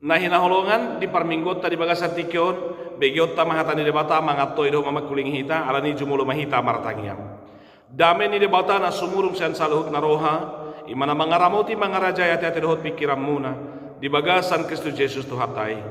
Nahi naholongan di parminggot tadi bagas tikyon begiot ta mahata ni debata mangatto ido mama kuling hita alani jumulo mahita martangiam. Dame ni debata na sumurum sen saluhut naroha imana mangaramoti mangaraja ya tete dohot pikiran muna di bagasan Kristus Yesus Tuhatai.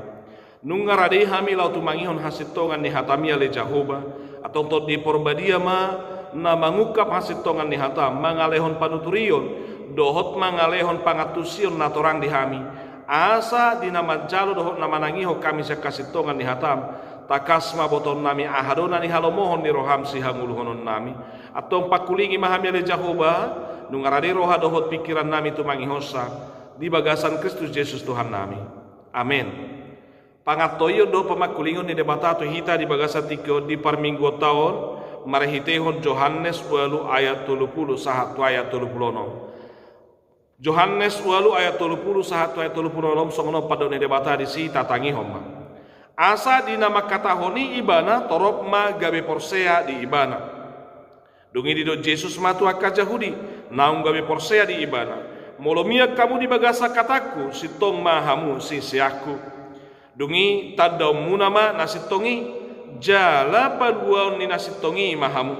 Nungarade hami lau tu mangihon hasitongan ni hatamia le Jahoba atau tot di porbadia ma na mangukap hasitongan ni hatam mangalehon panuturion dohot mangalehon pangatusion natorang di hami. Asa di nama jalo dohot nama nangiho kami sekasitongan ni hatam takasma boton nami ahadona ni halomohon ni roham si hanguluhonon nami atau pakulingi mahami ale Jahoba nungarade roha dohot pikiran nami tu mangihosa di bagasan Kristus Yesus Tuhan nami. Amin. Pangatoyo do pamakulingon ni debata tu hita di bagasan tikyo di parminggu tahun marehitehon Yohanes 8 ayat 30 sahat ayat 30. Yohanes 8 ayat 30 sahat ayat 30 songono padone debata di si tatangi homa. Asa di nama kata honi ibana torop ma gabe porsea di ibana. Dungi di do Yesus matu akka Jahudi naung gabe porsea di ibana. Molomia kamu di bagasa kataku sitong mahamu si siaku. Dungi tadau munama nasitongi jala paduaon ni nasitongi mahamu.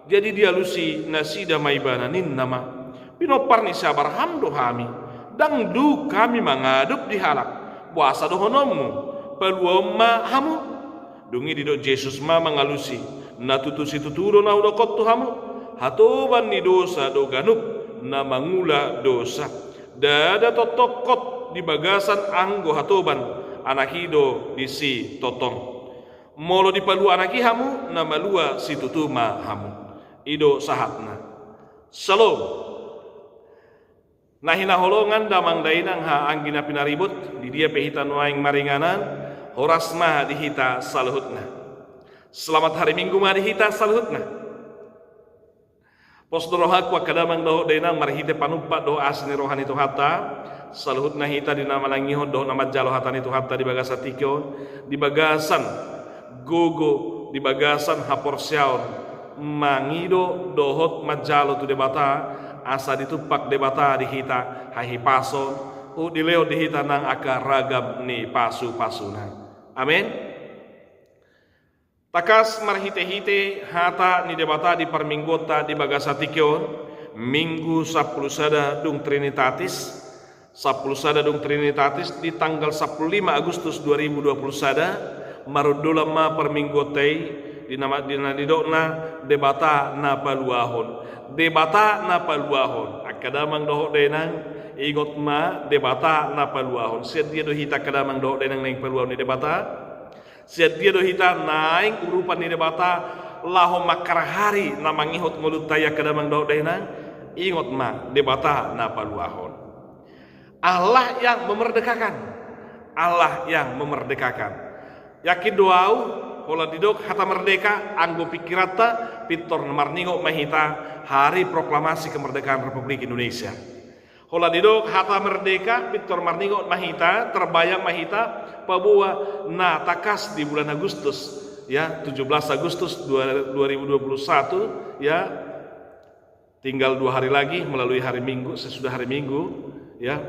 Jadi dia lusi nasida maibana nin nama. Pinopar ni sabar hamdo hami dang du kami mangadup di halak puasa dohonomu peluang ma hamu dungi didok Yesus ma mangalusi na tutusi tuturo na udokot tu hamu hatoban ni dosa do ganup na mangula dosa dada totokot di bagasan anggo hatoban anakido di si totong molo di palu anaki hamu na malua si tutuma hamu ido sahatna. Shalom. Nahina holongan damang dainang ha anggina pinaribut di dia pehita nuaing maringanan horas ma dihita saluhutna. Selamat hari Minggu ma dihita saluhutna. Pos doroha kwa kadamang doh dainang marihite panumpa doh asni rohani tu hata saluhutna hita di nama langihon doh nama jalo hatani tu hata di bagasa tikyo di bagasan gogo di bagasan haporsiaon mangido dohot majalo tu debata asa ditupak debata di hita hahi pason di leo di hita nang aka ragam ni pasu-pasuna. Amin. Takas marhite-hite hata ni debata di parminggota di bagasa tikyon minggu 10 sada dung Trinitatis 10 sada dung Trinitatis di tanggal 15 Agustus 2020 sada marudulama parminggotai di nama didokna debata na paluahon debata na paluahon akadamang doho denang ingot ma debata na paluahon sedia do hita kadamang doho denang naing paluahon ni debata sedia do hita naing urupan ni debata laho makarahari na mangihot ngulut taya kadamang doho denang ingot ma debata na paluahon. Allah yang memerdekakan, Allah yang memerdekakan. Yakin doau hola didok hata merdeka anggo pikirata pitor marningo mahita hari proklamasi kemerdekaan Republik Indonesia. Hola didok hata merdeka pitor marningo mahita terbayang mahita pabuah na takas di bulan Agustus ya 17 Agustus 2021 ya tinggal 2 hari lagi melalui hari Minggu sesudah hari Minggu ya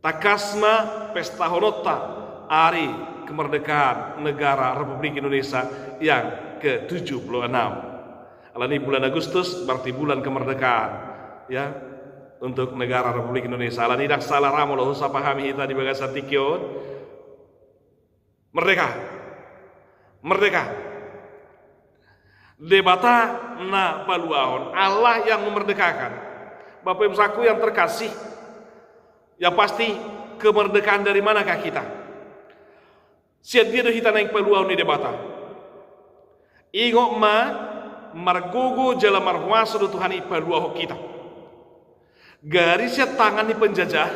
takasma pesta honota hari kemerdekaan negara Republik Indonesia yang ke-76. Alani bulan Agustus berarti bulan kemerdekaan ya untuk negara Republik Indonesia. Alani dak salah ramo loh sapahami kita di bagasa tikyon. Merdeka. Merdeka. Debata na paluahon. Allah yang memerdekakan. Bapak Ibu saku yang terkasih. Yang pasti kemerdekaan dari manakah kita? Siat dia do hita naing peluang ni debata. Ingo ma margogo jala marhuaso do Tuhan ipaluaho kita. Garis ya tangan ni penjajah,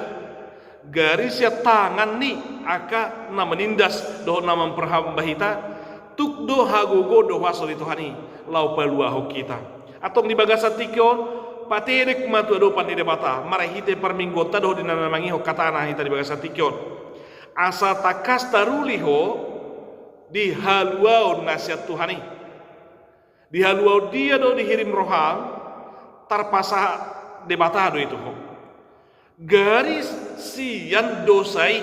garis ya tangan ni aka na menindas do na memperhamba hita, tuk do hagogo do waso di Tuhan lau peluaho kita. Atong di bagasa tikyon paterek matu adopan ni debata, marahite parminggota do dinanamangiho katana hita di bagasa tikyon. Asa takas taruliho di haluau nasihat Tuhani di haluau dia do dihirim rohang tarpasa debatado itu garis sian dosai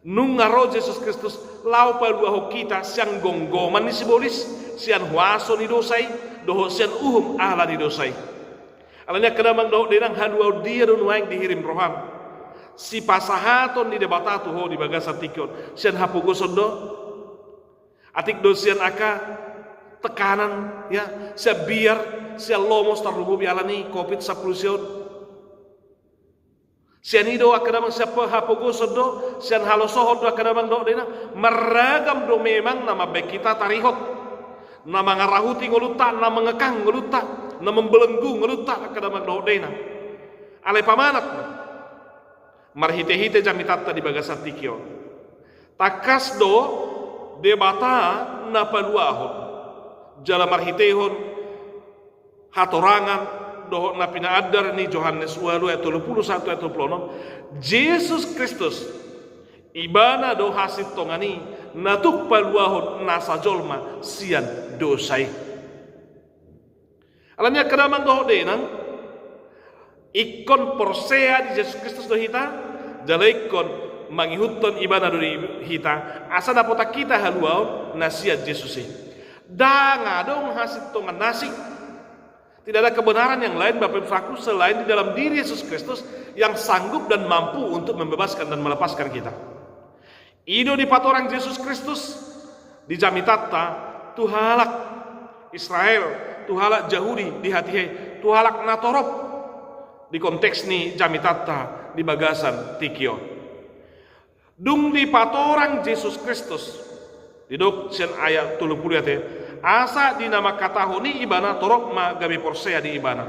Nungaro Jesus Kristus lau paluaho kita siang gonggoman ni sibolis sian huaso ni dosai doho sian uhum ahla ni dosai. Alanya kadamang doho denang haduau dia don waing dihirim roham. Si pasahaton ni debatatu ho di bagasa tikon sian hapugoson do atik do sian aka tekanan ya sia biar sia lomos tarububi alani covid 10 sion sian ido akadamang sia hapugoson do sian halosohon do akadamang do dena meragam do memang nama baik kita tarihot nama ngarahuti ngoluta nama ngekang ngoluta nama membelenggu ngoluta akadamang do dena alai pamanat marhite-hite jamitatta di bagasa tikio takas do debata na paluahon jala marhitehon hatorangan doho na pinaadar ni Yohanes 8 ayat 31 ayat 26 Jesus Kristus ibana do hasit tongani natuk paluahon nasa jolma sian dosai alanya kadamang doho denang ikon porsea di Jesus Kristus do hita jala ikon mangihutton ibana do hita asa dapota kita haluaon nasiat Jesus danga dong hasit tongan nasi. Tidak ada kebenaran yang lain Bapak Ibu Saudaraku selain di dalam diri Yesus Kristus yang sanggup dan mampu untuk membebaskan dan melepaskan kita. Ido di patorang Yesus Kristus di jamitatta tuhalak Israel, tuhalak Yahudi di hati tuhalak natorop di konteks ni jamitatta di bagasan tikio. Dung di patorang Yesus Kristus di dok sen ayat 30 ate asa di nama katahoni ibana torok ma gabe porsea di ibana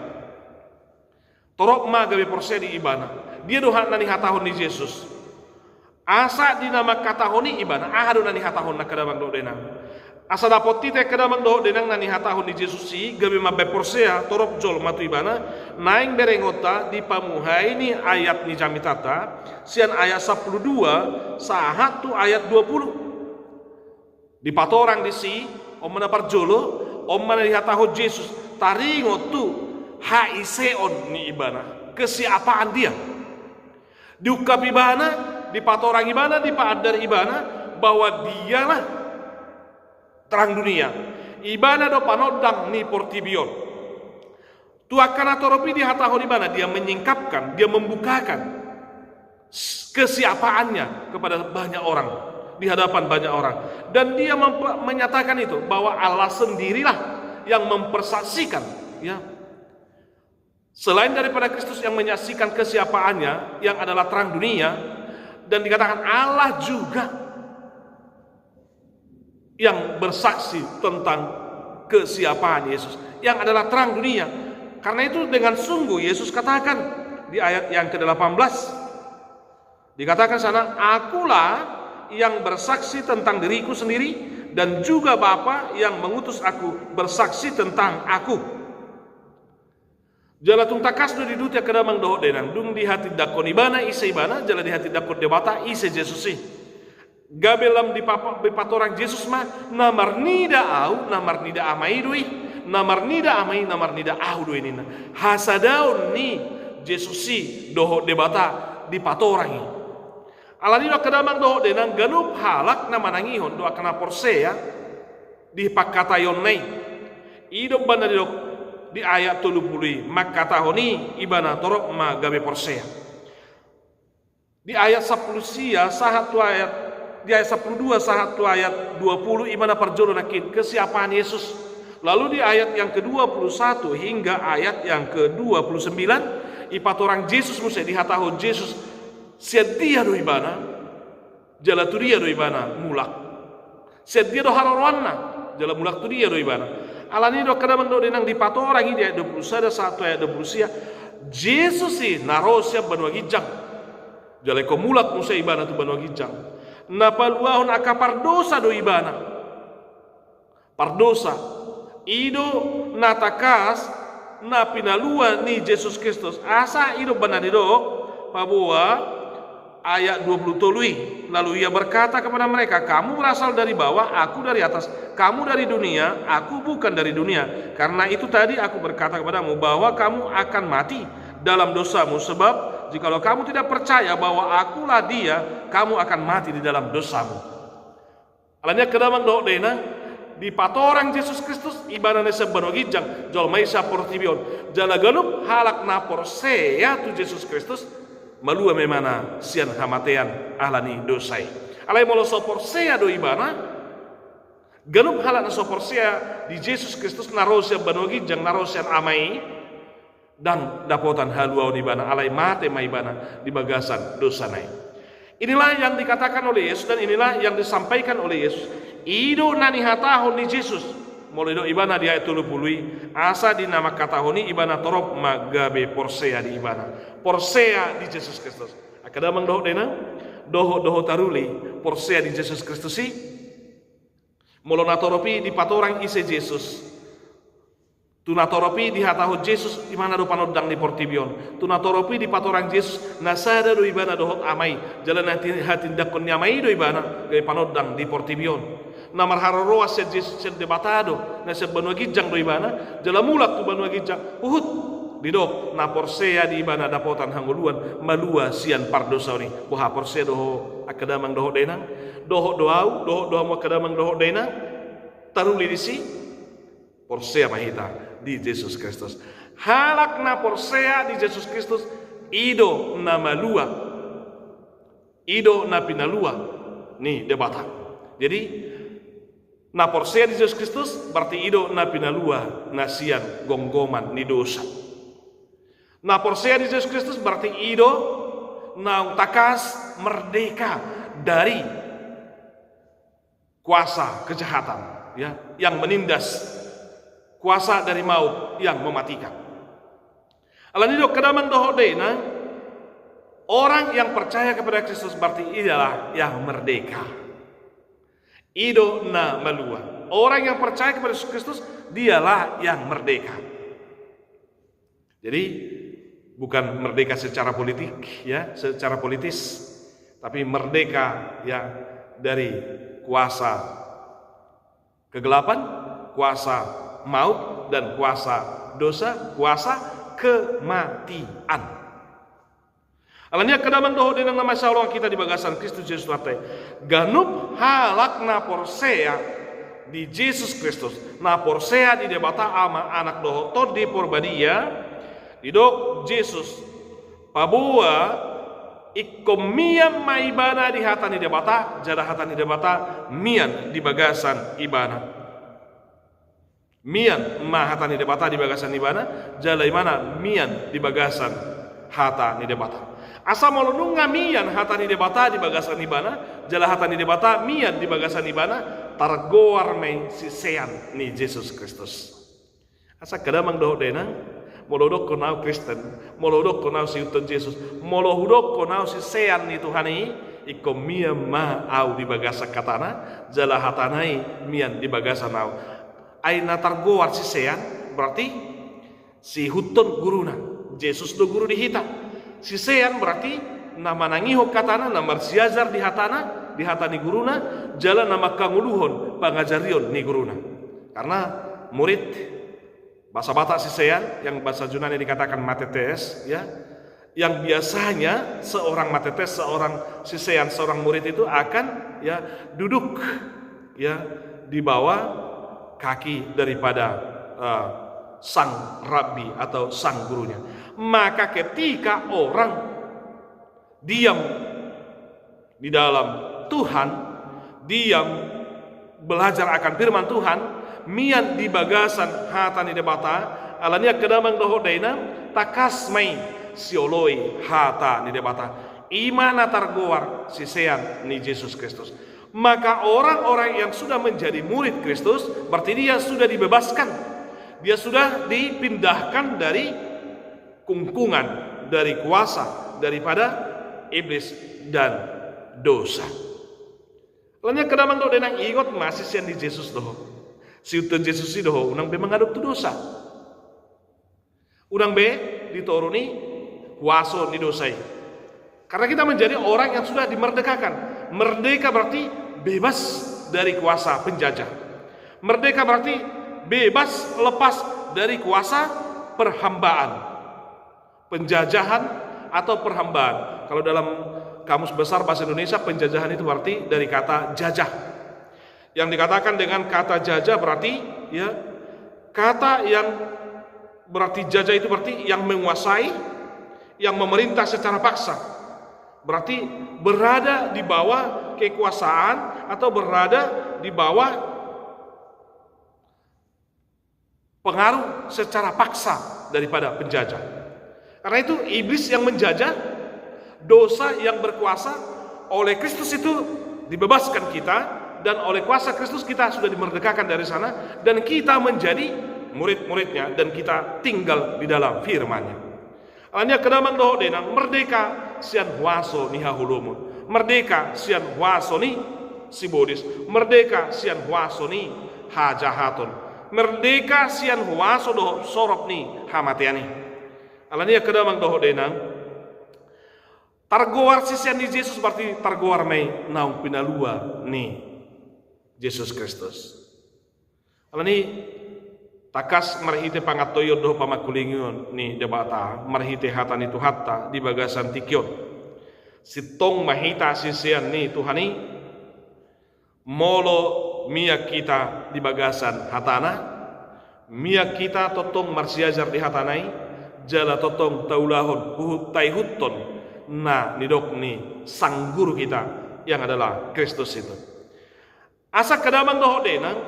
torok ma gabe porsea di ibana dia dohan nani hatahon di Yesus asa di nama katahoni ibana ahadu nani hatahon na kadamang do denang asa dapoti te kadamang do denang nani hatahon di Yesus si gabe ma gabe porsea torok jol matu ibana naing berengota di pamuhai ni ayat ni jamitata sian ayat 12 sahat tu ayat 20 di patorang di si om mana parjolo om mana dihataho Yesus taringo tu haiseon ni ibana kesiapaan dia diukap ibana di patorang ibana di paadar ibana bahwa dialah terang dunia ibana do panodang ni portibion tu akan atoropi dihataho ibana dia menyingkapkan dia membukakan kesiapaannya kepada banyak orang di hadapan banyak orang dan dia menyatakan itu bahwa Allah sendirilah yang mempersaksikan ya selain daripada Kristus yang menyaksikan kesiapaannya yang adalah terang dunia dan dikatakan Allah juga yang bersaksi tentang kesiapaan Yesus yang adalah terang dunia. Karena itu dengan sungguh Yesus katakan di ayat yang ke-18 dikatakan sana akulah yang bersaksi tentang diriku sendiri dan juga Bapa yang mengutus aku bersaksi tentang aku. Jala tung takas do didutia kadamang doho denang dung di hati dakon ibana ise ibana jala di hati dakon debata ise Yesusi. Gabelam di patorang Yesus mah namar nida au namar nida amai doi namar nida amai namar nida au doi nina hasadaun ni Yesusi doho debata di patorangi. Alani do kadamang do denang ganup halak na manangihon do akana porsea di pakatayon nay ido banda di ayat 30 makatahoni ibana torok ma gabe porsea di ayat 10 sia sahat tu ayat di ayat 12 sahat tu ayat 20 ibana parjolo nakin kesiapaan Yesus lalu di ayat yang ke-21 hingga ayat yang ke-29 ipatorang Yesus musa dihatahon Yesus sedia do ibana jala tu dia do ibana mulak sedia do harorwana jala mulak tu dia do ibana alani do kadamang do denang di patorang ini ayat 21 ayat 20 sia Jesus si narosia banwa gijang jala ko mulak musa ibana tu banwa gijang na paluahon akapardosa do ibana pardosa ido natakas na pinalua ni Jesus Kristus asa ido banadido pabuah ayat 20 lalu ia berkata kepada mereka kamu berasal dari bawah aku dari atas kamu dari dunia aku bukan dari dunia karena itu tadi aku berkata kepadamu bahwa kamu akan mati dalam dosamu sebab jikalau kamu tidak percaya bahwa akulah dia, kamu akan mati di dalam dosamu. Alanya kedamang doh dena di patorang Yesus Kristus ibadah sebano gijang jol maisa portibion jala ganup halak na porsea tu Yesus Kristus malua memana sian hamatean alani dosai. Alai molo so porsea do ibana ganup halak na so porsea di Yesus Kristus narosia bano gijang narosian amai dan dapotan haluau di bana alai mate maibana di bagasan dosa nai. Inilah yang dikatakan oleh Yesus dan inilah yang disampaikan oleh Yesus. Ido nani hatahon ni Yesus. Molido ibana dia itu lupului asa di nama katahoni ibana torop magabe porsea di ibana. Porsea di Yesus Kristus. Akadamang doho dena doho taruli porsea di Yesus Kristus si. Molona toropi di patorang ise Yesus. Tunatoropi di hataho Yesus di mana do panodang di portibion. Tunatoropi di patorang Yesus nasada do ibana dohot amai. Jalan hati dakon nyamai do ibana gay panodang di portibion. Namar haroroa se Yesus se debatado na se banua gijang do ibana. Jalan mulak tu banua gijang. Uhut didok na porsea di ibana dapotan hanguluan malua sian pardosa ni. Boha porsea doho akadamang doho denang. Doho doau doho mo akadamang doho denang. Taruli di si porsea mahita di Yesus Kristus. Halak na porsea di Yesus Kristus ido na malua. Ido na pinalua. Ni debata. Jadi na porsea di Yesus Kristus berarti ido na pinalua nasian gonggoman ni dosa. Na porsea di Yesus Kristus berarti ido na takas merdeka dari kuasa kejahatan ya yang menindas kuasa dari maut yang mematikan. Alanido kedaman dohodena orang yang percaya kepada Kristus berarti ialah yang merdeka. Ido na malua. Orang yang percaya kepada Yesus Kristus dialah yang merdeka. Jadi bukan merdeka secara politik ya, secara politis, tapi merdeka ya dari kuasa kegelapan, kuasa maut dan kuasa dosa, kuasa kematian. Alanya kedaman doho dengan nama salong kita di bagasan Kristus Yesus latte. Ganup halak na porsea di Yesus Kristus. Na porsea di debata ama anak doho to di porbadia di dok Yesus. Pabua ikomiam maibana di hatan di debata, jada hatan di debata mian di bagasan ibana. Mian mahata ni debata di bagasan ibana, jalai mana mian di bagasan hata ni debata. Asa molonunga mian hata ni debata di bagasan ibana, jala hata ni debata mian di bagasan ibana, targoar main sisean ni Yesus Kristus. Asa kadamang doh denang, molodok konau Kristen, molodok konau si uton Yesus, molohudok konau sisean ni Tuhan ini, ikom mian ma au di bagasan katana, jala hatanai mian di bagasan au. Ay natargoar si sean berarti si huton guruna Yesus do guru di hita. Si sean berarti nama nangiho katana nama siazar di hatani guruna jalan nama kanguluhon pangajarion ni guruna. Karena murid bahasa Batak si sean yang bahasa Yunani dikatakan matetes ya, yang biasanya seorang matetes, seorang si sean, seorang murid itu akan ya duduk ya di bawah kaki daripada sang rabbi atau sang gurunya. Maka ketika orang diam di dalam Tuhan, diam belajar akan firman Tuhan, mian di bagasan hatani debata, alania kedamang dohodaina takasmai sioloi hata ni debata. Imana targoar sisean ni Yesus Kristus. Maka orang-orang yang sudah menjadi murid Kristus berarti dia sudah dibebaskan. Dia sudah dipindahkan dari kungkungan, dari kuasa daripada iblis dan dosa. Lainnya kedamang do denang igot masih sian di Yesus doho. Si utun Yesus doho unang be mengadop tu dosa. Unang be dituruni kuasa ni dosai. Karena kita menjadi orang yang sudah dimerdekakan. Merdeka berarti bebas dari kuasa penjajah. Merdeka berarti bebas lepas dari kuasa perhambaan, penjajahan, atau perhambaan. Kalau dalam Kamus Besar Bahasa Indonesia, penjajahan itu berarti dari kata jajah. Yang dikatakan dengan kata jajah berarti ya, kata yang berarti jajah itu berarti yang menguasai, yang memerintah secara paksa. Berarti berada di bawah kekuasaan atau berada di bawah pengaruh secara paksa daripada penjajah. Karena itu iblis yang menjajah, dosa yang berkuasa. Oleh Kristus itu dibebaskan kita, dan oleh kuasa Kristus kita sudah dimerdekakan dari sana, dan kita menjadi murid-muridnya, dan kita tinggal di dalam firman-Nya. Hanya kedamang doh denang merdeka sian huaso ni hahulumun, merdeka sian huaso ni sibodis, merdeka sian huaso ni hajahatun, merdeka sian huaso doh sorop ni hamatiani. Alania kedamang doh denang targoar sisian di Yesus berarti targoar may naung pinalua ni Yesus Kristus. Alani takas marhite pangatoyo doh pamakulingon ni debata marhite hatan itu hatta di bagasan tikyon. Sitong mahita sisian ni Tuhani molo miak kita di bagasan hatana, miak kita totong marsiajar di hatanai, jala totong taulahon hutai hutton. Nah, nidok ni sang guru kita yang adalah Kristus itu. Asa kadamang doh denang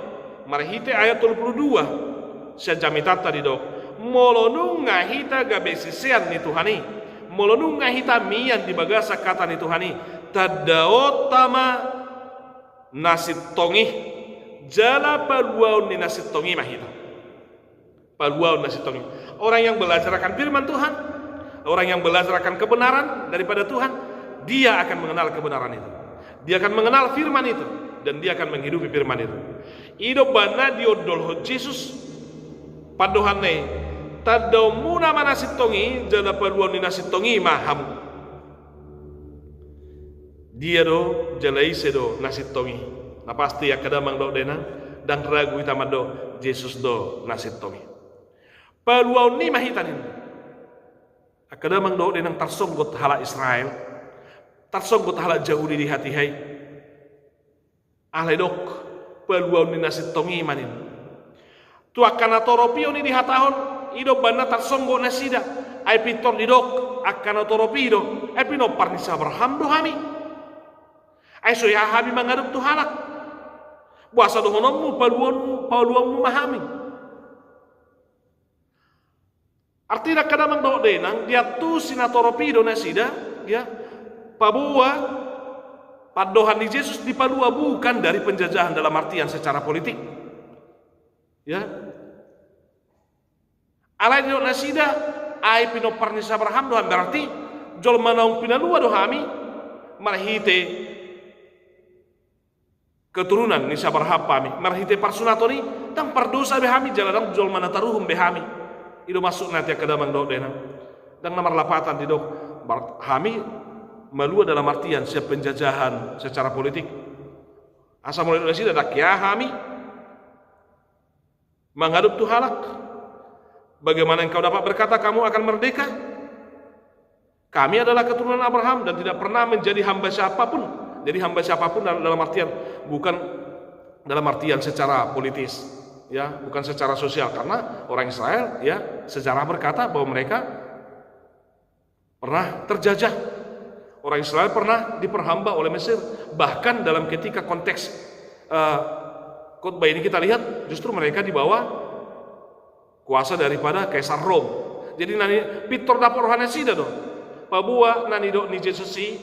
marhite ayat 22 sejamitata didok molonung ngahita gabesisian ni Tuhani, molonung ngahita mian di bagasa kata ni Tuhani tadao tama nasit tongi jala paluaun ni nasit tongi mahita, paluaun nasit tongi. Orang yang belajar akan firman Tuhan, orang yang belajar akan kebenaran daripada Tuhan, dia akan mengenal kebenaran itu, dia akan mengenal firman itu, dan dia akan menghidupi firman itu. Ido bana diodol Yesus padohane tadau muna manasitongi jala paluan ni nasitongi maham. Dia do jalaise do nasitongi. Na pasti akadamang do dena dan ragu itama do Yesus do nasitongi. Paluan ni mahitanin. Akadamang do denang tarsonggot hala Israel, tarsonggot hala Yahudi di hati hai. Ahledok peluang ni nasit tongi manin. Tu akan atoropio ni di hatahon ido bana tarsonggo nasida. Ai pitor didok akan atoropido. Ai pino parnisa Abraham do hami. Ai so ya hami mangaduk tu halak. Buasa do honommu paluangmu mahami. Artinya kadang do denang dia tu sinatoropido nasida ya. Pabua padohan di Yesus dipalua bukan dari penjajahan dalam artian secara politik. Ya. Alai do nasida ai pino parnisa Abraham dohan berarti jol manaung pinalua dohami marhite keturunan ni Abraham pami marhite parsunatoni tang pardosa behami jaladang jol manataruhum behami. Ido masuk nanti kadamang do dena. Dan nomor lapatan di dok hami malua dalam artian siap penjajahan secara politik. Asal mulai dari sini ada kia kami menghadap tu halak. Bagaimana engkau dapat berkata kamu akan merdeka? Kami adalah keturunan Abraham dan tidak pernah menjadi hamba siapapun. Jadi hamba siapapun dalam artian bukan dalam artian secara politis, ya, bukan secara sosial, karena orang Israel ya sejarah berkata bahwa mereka pernah terjajah. Orang Israel pernah diperhamba oleh Mesir. Bahkan dalam ketika konteks khotbah ini kita lihat justru mereka di bawah kuasa daripada Kaisar Rom. Jadi nani pitor dapur rohanesida do. Pabua nani do ni Jesusi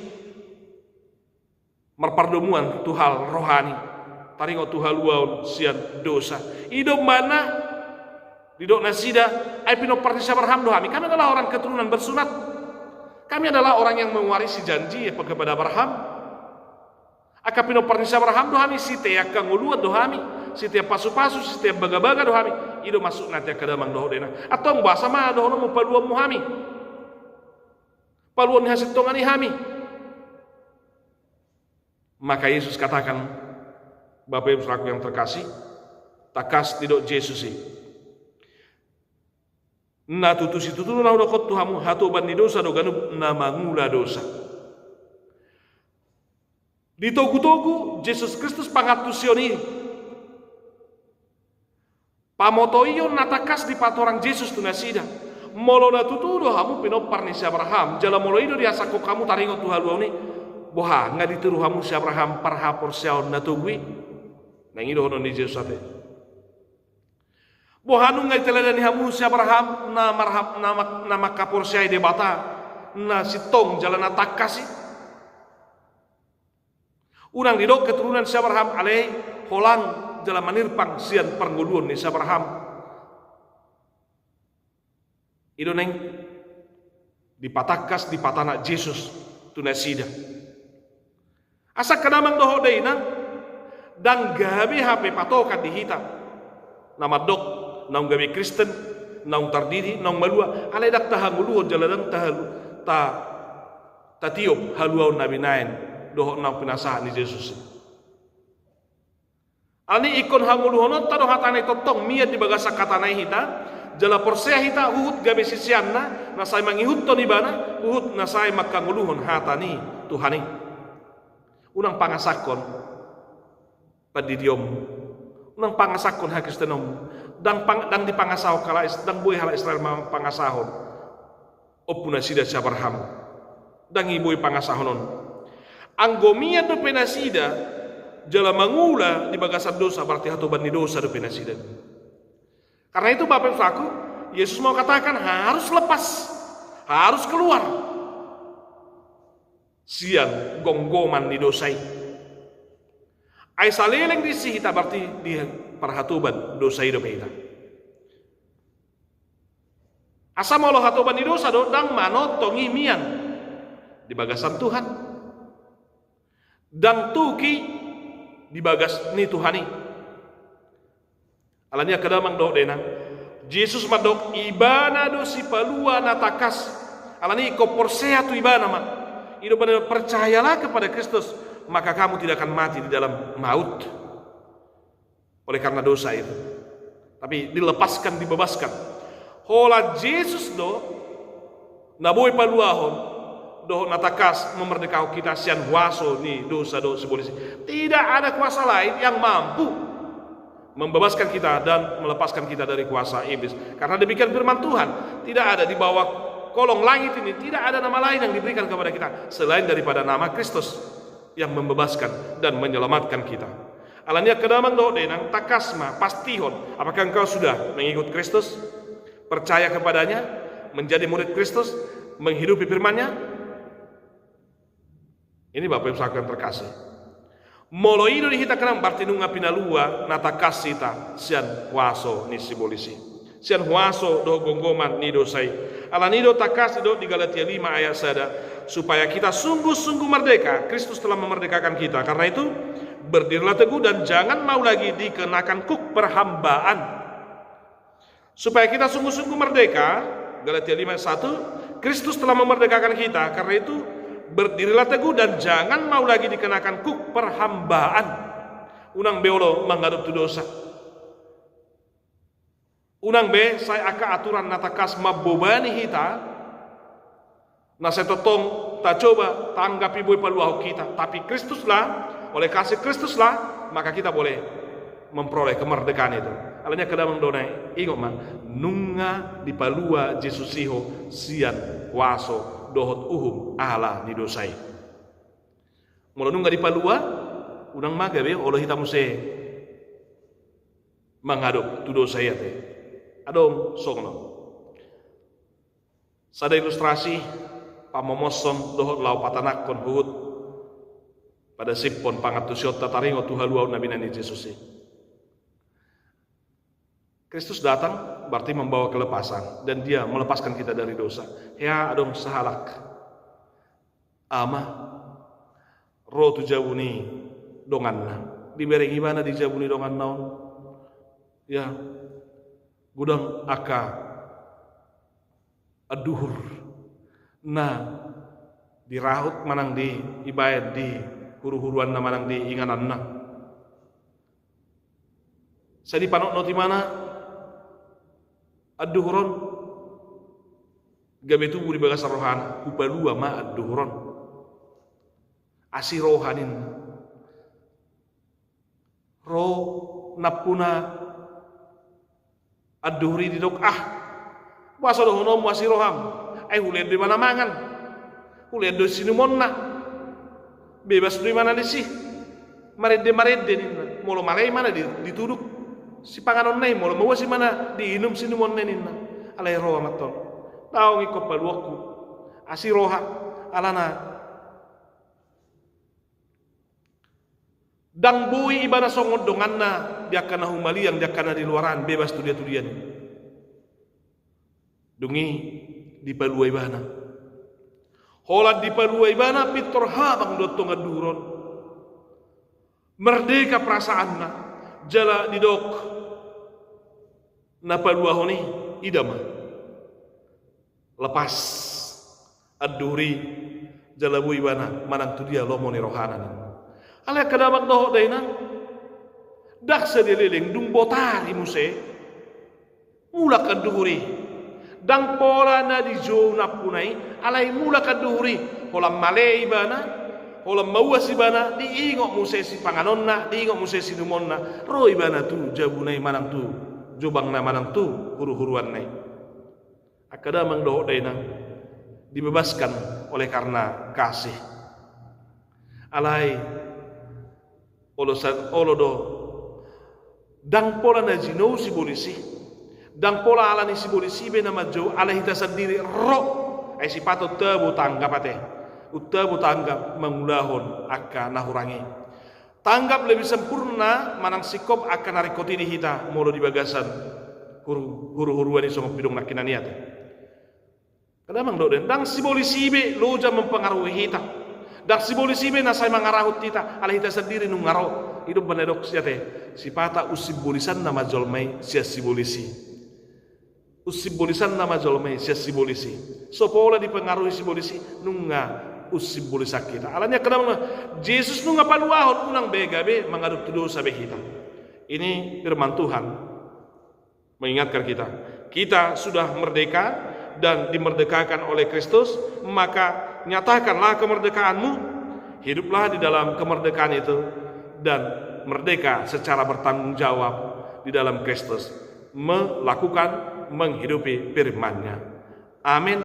merpardomuan tuhal rohani. Taringo tuhal waun sian dosa. Ido mana didok nasida ai pino partisa Abraham dohami. Kami adalah orang keturunan bersunat. Kami adalah orang yang mewarisi janji kepada Abraham. Akapino partisa Abraham dohami sitiap kanguluan dohami, sitiap pasu-pasu, sitiap baga-baga dohami. Ido masuk nanti kadamang doh dena. Atau bahasa mah doh mu paluan muhami. Paluan hasil tongani hami. Maka Yesus katakan, Bapak Ibu Saudaraku yang terkasih, takas tidak Yesus Na tutusi tutulu na udakot tuhamu hatoban ni dosa do ganub na mangula dosa. Di togu-togu Jesus Kristus pangatusyon ini. Pamotoiyon natakas di patorang Jesus tu nasida. Molo na tutudo hamu pinopar ni si Abraham. Jala molo ido diasako kamu taringo tu haluau ni. Boha nga ditiru hamu si Abraham parhapor siaon na tugwi. Nang ido hono ni Jesus ate. Bohanu nga iteladani hamu si Abraham na marhap na makapor siya de bata na sitong jalan natakasi. Unang didok keturunan si Abraham alai holang jalan manirpang sian pernguluan ni si Abraham. Ido neng dipatakas di patana Jesus tunasida. Asa kanamang doho day nang dan gabi hape patokan di hitam. Nama dok naung gabi Kristen naung tardiri naung malua alai dak tahanguluan jalan ta tiup haluau nabi nain doho naung pinasahan ni Jesus. Ani ikon hanguluhonon tado hatane totong miat di bagasa katanai hita jala porsea hita uhut gabi sisianna nasai mangihut to nibana uhut nasai makanguluhon hatani Tuhani. Unang pangasakon padidiom unang pangasakon ha Kristenom dan dipangasaw kala dan buhay hala Israel pangasahon opuna sida si Abraham dan ibuy pangasahonon ang gomia do penasida jala mangula di bagasan dosa berarti hatoban ni dosa do penasida. Karena itu Bapak Saku Yesus mau katakan harus lepas, harus keluar siang gonggoman di dosai. Ai saleleng di sihita berarti di perhatuban dosa hidup kita. Asa mau hatuban di dosa do dang manotongi mian di bagasan Tuhan. Dang tuki di bagas ni Tuhani. Alanya kadamang do dena. Jesus madok ibana do si palua natakas. Alani ko porsea tu ibana ma. Ido benar percayalah kepada Kristus, maka kamu tidak akan mati di dalam maut oleh karena dosa itu. Tapi dilepaskan, dibebaskan. Hola Jesus do naboy paluahon do natakas memerdekau kita sian huaso ni dosa do sebolisi. Tidak ada kuasa lain yang mampu membebaskan kita dan melepaskan kita dari kuasa iblis. Karena demikian firman Tuhan, tidak ada di bawah kolong langit ini tidak ada nama lain yang diberikan kepada kita selain daripada nama Kristus yang membebaskan dan menyelamatkan kita. Alanya kedamang do denang takasma pastihon. Apakah engkau sudah mengikut Kristus? Percaya kepadanya, menjadi murid Kristus, menghidupi firman-Nya? Ini Bapak Ibu saudara yang terkasih. Molo ido di hita kenang berarti nunga pinalua natakasita sian waso ni sibolisi. Sian huaso do gonggoman ni dosai. Alanido takas do di Galatia 5 ayat sada supaya kita sungguh-sungguh merdeka. Kristus telah memerdekakan kita. Karena itu berdirilah teguh dan jangan mau lagi dikenakan kuk perhambaan. Supaya kita sungguh-sungguh merdeka. Galatia 5 ayat 1 Kristus telah memerdekakan kita. Karena itu berdirilah teguh dan jangan mau lagi dikenakan kuk perhambaan. Unang beolo manggadup tu dosa. Unang be saya aka aturan natakas mabobani hita. Na saya totong tak coba tanggapi boy paluah kita. Tapi Kristuslah, oleh kasih Kristuslah, maka kita boleh memperoleh kemerdekaan itu. Alanya kedamang donai, ingat mah, nunga di palua Jesus iho sian waso dohot uhum ala ni dosai. Mula nunga di palua, unang magabe oleh hitam se menghadap tu dosa ya teh. Adom songno. Sada ilustrasi pamomoson dohot lau patanak kon huut pada sipon pangatusyot tataringo tuhaluau nabi nani Jesus. Kristus datang berarti membawa kelepasan dan dia melepaskan kita dari dosa. Ya adom sahalak ama roh tu jabuni donganna diberi gimana dijabuni dongan naon ya gudang aka aduhur na dirahut manang di ibayad di huru-huruan na manang di inganan na sa di panok no ti mana aduhuron gabe tubuh di bagasa rohana upalua ma ad-duhron asi rohanin ro napuna ad-duhri di dok puasa dohonom asi roham hulian di mana mangan hulian do sinumonna bebas di mana di sih marede ninna molo malai mana dituduk si panganon nai molo mawa si mana diinum sinumonna ninna alai roha maton tau ngiko paluaku asi roha alana dang bui ibana songon donganna dia kana humaliang dia kana di luaran bebas tu dia dungi di palua ibana holat di palua ibana pitor habang dotong aduron merdeka perasaanna jala di dok na palua honi idama lepas ad-duhri jala bui ibana manang tu dia lomoni rohana ala kadabak doho daina dak sedeliling dung botari muse mula ad-duhri dang pola na di zona punai alai mula ad-duhri holam malei bana holam mawas ibana diingok muse si panganonna diingok muse si numonna ro ibana tu jabunai manang tu jobang na manang tu huru-huruan nai akadamang doho daina dibebaskan oleh karena kasih alai olodo dang pola na jinou si bolisi dang pola ala ni si bolisi be nama jo ala hita sendiri ro ai si pato tebu tanggap ate utebu tanggap mengulahon akan nahurangi tanggap lebih sempurna manang sikop akan narikoti di hita molo di bagasan huru-huruan ni songo pidung nakinaniat kadamang do dang si bolisi be loja mempengaruhi hita dak si bolisi be nasai mangarahut kita ala hita sendiri nu ngaro hidup benedok siate si pata usib bolisan nama jolmai sia si bolisi usib bolisan nama jolmai sia si bolisi sopola dipengaruhi si bolisi nunga usib bolisa kita alanya kenapa Yesus nunga paluahon unang bega be mengaduk dosa be kita ini firman Tuhan mengingatkan kita sudah merdeka dan dimerdekakan oleh Kristus maka nyatakanlah kemerdekaanmu hiduplah di dalam kemerdekaan itu dan merdeka secara bertanggung jawab di dalam Kristus melakukan menghidupi firman-Nya. Amin.